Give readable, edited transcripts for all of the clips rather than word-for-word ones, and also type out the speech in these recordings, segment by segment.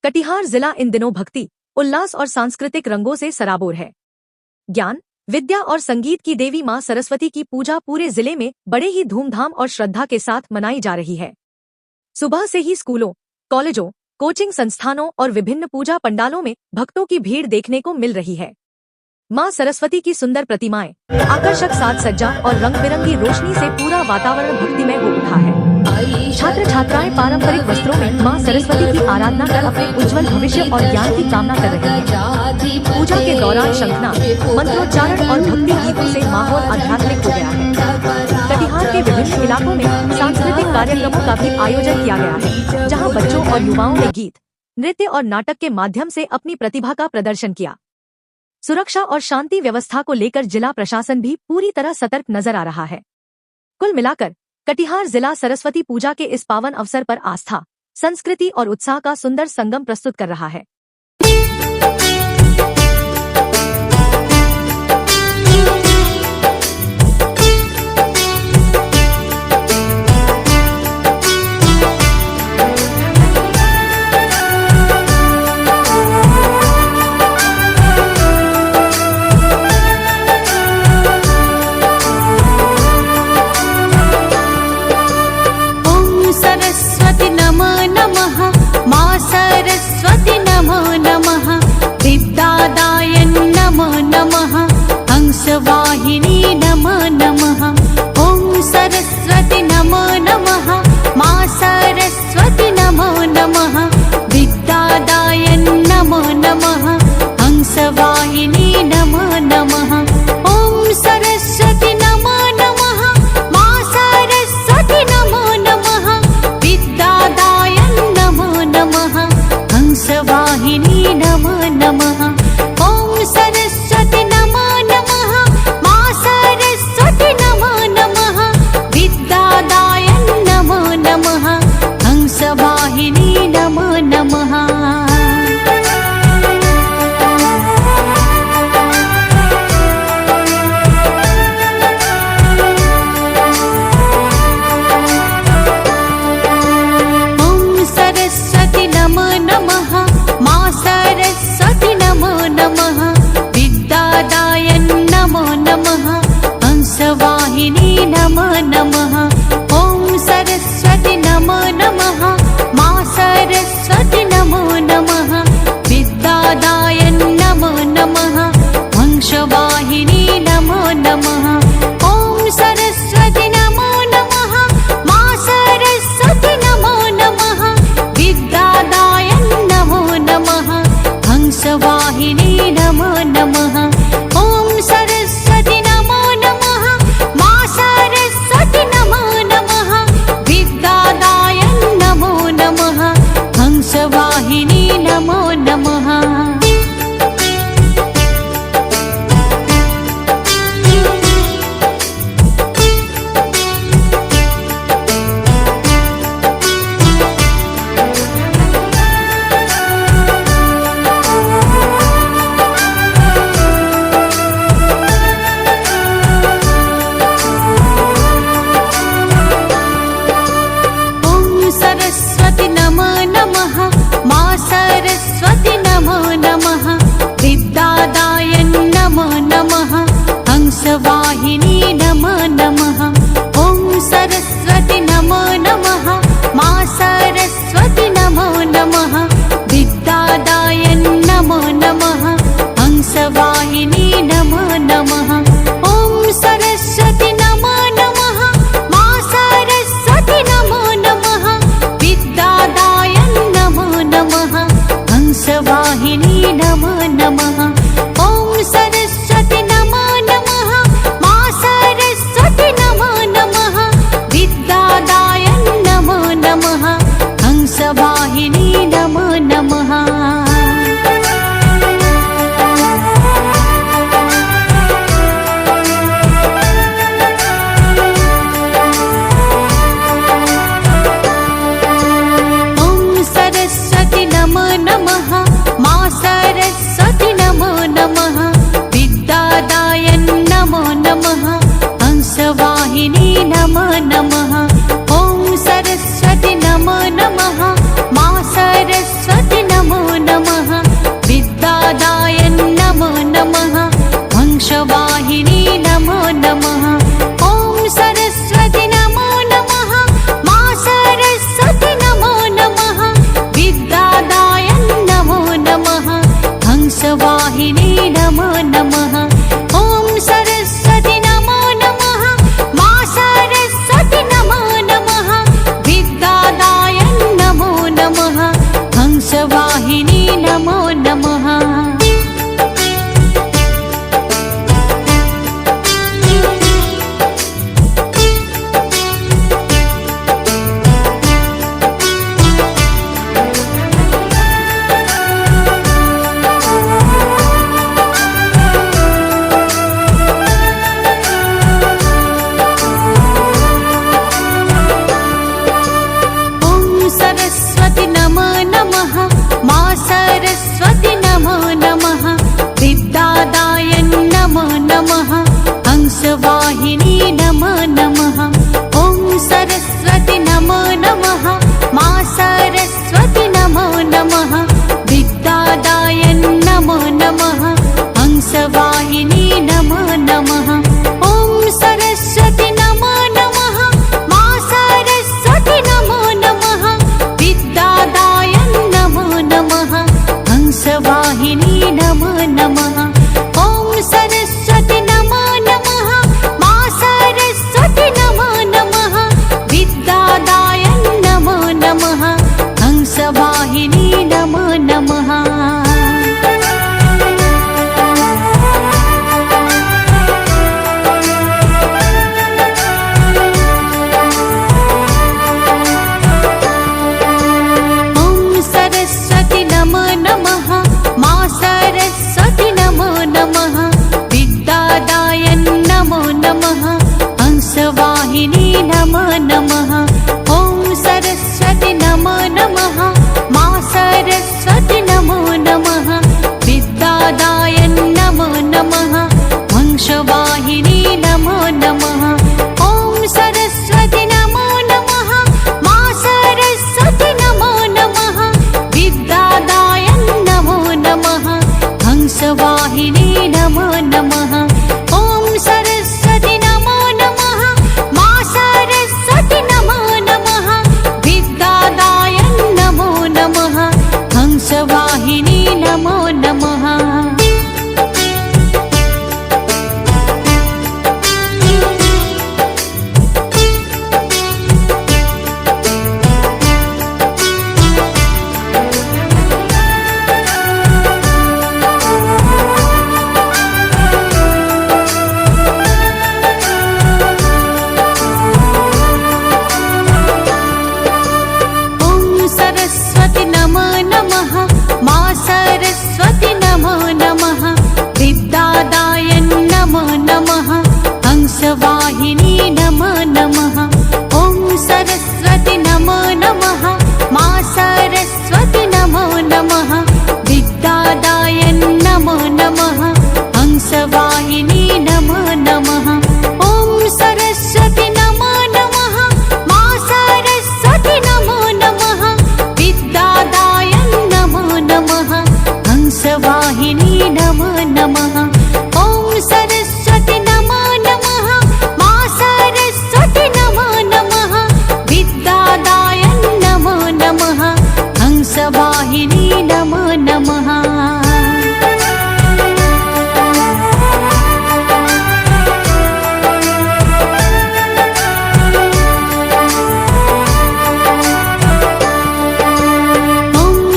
कटिहार जिला इन दिनों भक्ति, उल्लास और सांस्कृतिक रंगों से सराबोर है। ज्ञान, विद्या और संगीत की देवी मां सरस्वती की पूजा पूरे जिले में बड़े ही धूमधाम और श्रद्धा के साथ मनाई जा रही है। सुबह से ही स्कूलों, कॉलेजों, कोचिंग संस्थानों और विभिन्न पूजा पंडालों में भक्तों की भीड़ देखने को मिल रही है। मां सरस्वती की सुंदर प्रतिमाएं, आकर्षक साज सज्जा और रंग बिरंगी रोशनी से पूरा वातावरण भक्तिमय हो उठा है। छात्र छात्राएं पारंपरिक वस्त्रों में मां सरस्वती की आराधना कर अपने उज्जवल भविष्य और ज्ञान की कामना कर रहे हैं। पूजा के दौरान शंखनाद, मंत्रोच्चारण और भक्ति गीतों से माहौल आध्यात्मिक हो गया है। कटिहार के विभिन्न इलाकों में सांस्कृतिक कार्यक्रमों का भी आयोजन किया गया है, जहां बच्चों और युवाओं ने गीत, नृत्य और नाटक के माध्यम से अपनी प्रतिभा का प्रदर्शन किया। सुरक्षा और शांति व्यवस्था को लेकर जिला प्रशासन भी पूरी तरह सतर्क नजर आ रहा है। कुल मिलाकर कटिहार जिला सरस्वती पूजा के इस पावन अवसर पर आस्था, संस्कृति और उत्साह का सुंदर संगम प्रस्तुत कर रहा है। सरस्वती नमो नमः, विद्यादाय नमो नमः, हंसवाहिनी नमो नमः। ओम सरस्वती नमो नमः, मां सरस्वती नमो नमः, विद्यादाय नमो नमः, हंसवाहिनी नमो नमः। ओम सरस्वती नमो नमः, मां सरस्वती नमो नमः, विद्यादाय नमो नमः, हंसवाहिनी नमो नमः। ओम सरस्वती नमो नमः, मां सरस्वती नमो नमः, विद्यादाय नमो नमः, हंसवाहिनी नमो नमः। सरस्वती नमो नमः, विद्यादाय नमो नमः, हंसवाहिनी नमो नमः। ओम सरस्वती नमो नमः, मां सरस्वती नमो नमः, विद्यादाय नमो नमः, हंसवाहिनी नमो नमः। ओम सरस्वती नमो नमः, मां सरस्वती नमो नमः, विद्यादाय नमो नमः, हंसवाहिनी नमो नमः। ओम सरस्वती नमो नमः, मां सरस्वती नमो नमः, विद्यादाय नमो नमः, हंसवाहिनी नमो नमः। सरस्वती नमो नमः, मां सरस्वती नमो नमः, विद्यादाय नमो नमः, हंसवाहिनी नमो नमः। ओम सरस्वती नमो नमः, मां सरस्वती नमो नमः, विद्यादाय नमो नमः, हंसवाहिनी नमो नमः। ओम सरस्वती नमो नमः, मां सरस्वती नमो नमः, विद्यादाय नमो नमः, हंसवाहिनी नमो नमः। ओम सरस्वती नमो नमः, मां सरस्वती नमो नमः, विद्यादाय नमो नमः, हंसवाहिनी नमो नमः। सरस्वती नमो नमः, मां सरस्वती नमो नमः, विद्यादाय नमो नमः, हंसवाहिनी नमो नमः। ओम सरस्वती नमो नमः, मां सरस्वती नमो हंसवाहिनी नमो नमः। सरस्वती नमो नमः, मां सरस्वती नमो नमः, विद्यादाय नमो नमः, हंसवाहिनी नमो नमः। ॐ सरस्वती नमो नमः, मां सरस्वती नमो नमः, विद्यादाय नमो नमः, हंसवाहिनी नमो नमः। ॐ सरस्वती नमो नमः, मां सरस्वती नमो नमः, विद्यादाय नमो नमः, हंसवाहिनी नमो नमः। ॐ सरस्वती नमो नमः, मां सरस्वती नमो नमः, विद्यादाय नमो नमः, हंसवाहिनी नमो नमः। सरस्वती नमो नमः, मां सरस्वती नमो नमः, विद्यादाय नमो नमः, हंसवाहिनी नमो नमः। ॐ सरस्वती नमो नमः, मां सरस्वती नमो नमः, विद्यादाय नमो नमः, हंसवाहिनी नमो नमः। ॐ सरस्वती नमो नमः, मां सरस्वती नमो नमः, विद्यादाय नमो नमः, हंसवाहिनी नमो नमः। ॐ सरस्वती नमो नमः, मां सरस्वती नमो नमः, विद्यादाय नमो नमः, हंसवाहिनी नमो नमः। सरस्वती नमो नमः, मां सरस्वती नमो नमः, विद्यादाय नमो नमः, हंसवाहिनी नमो नमः। ॐ सरस्वती नमो नमः, मां सरस्वती नमो नमः, विद्यादाय नमो नमः, हंसवाहिनी नमो नमः। ॐ सरस्वती नमो नमः, मां सरस्वती नमो नमः, विद्यादाय नमो नमः, हंसवाहिनी नमो नमः। ॐ सरस्वती नमो नमः, मां सरस्वती नमो नमः, विद्यादाय नमो नमः, हंसवाहिनी नमो नमः।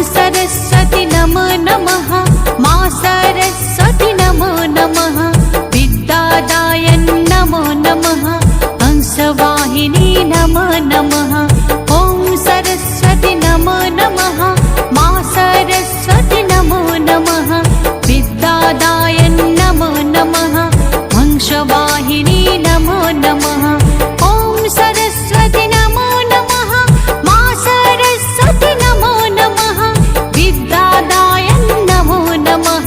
सरस्वती नमो नमः, मां सरस्वती नमो नमः, विद्यादाय नमो नमः, हंसवाहिनी नमो नमः। ॐ सरस्वती नमो नमः, मां सरस्वती नमो नमः, विद्यादाय नमो नमः, हंसवाहिनी नमो नमः। ॐ सरस्वती नमो नमः, मां सरस्वती नमो नमः, विद्यादाय नमो नमः,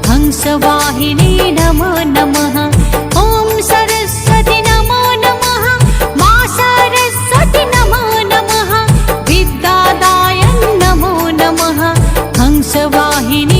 हंसवाहिनी नमो नमः। ॐ सरस्वती नमो नमः, मां सरस्वती नमो नमः, विद्यादाय नमो नमः, हंसवाहिनी